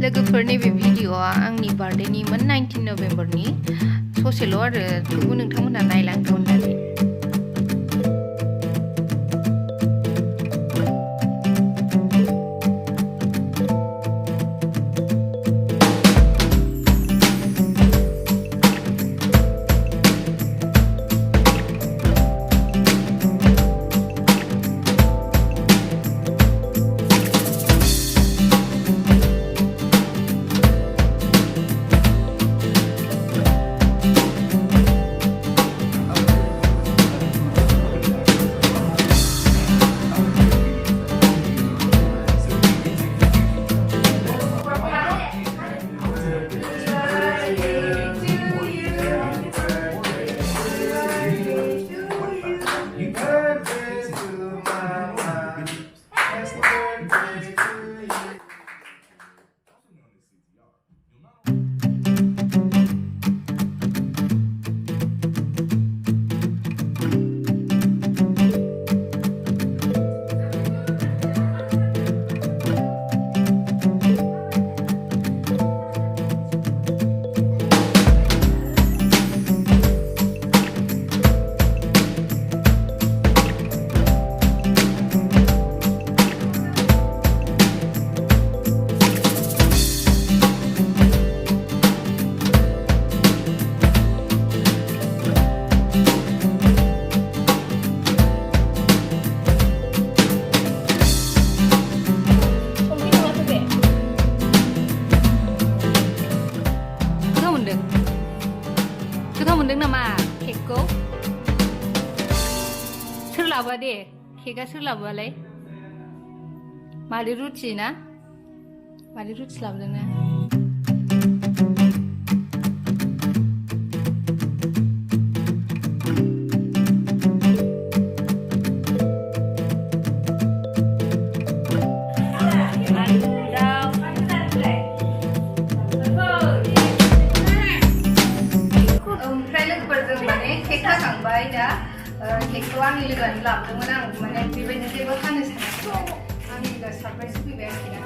लोगोफोरनि बे भिडिअआ आंनि बार्थडेनिमोन 19 नभेम्बरनि ससेल' आरो थेवबो नोंथांमोना नायलांदो अननानै गोथाव मोनदों नामा केकखौ सोर लाबोआ दे केकआ सोर लाबोआलाय मादै रुथि ना मादै रुथि लाबोदोंना केकखौ आंनि लोगोआनो लाबोदोंमोन आं माने बेबायदि जेबो फानो सानाखैमोन आंनि लोगोआ सारप्राइज फैबाय आरोखि ना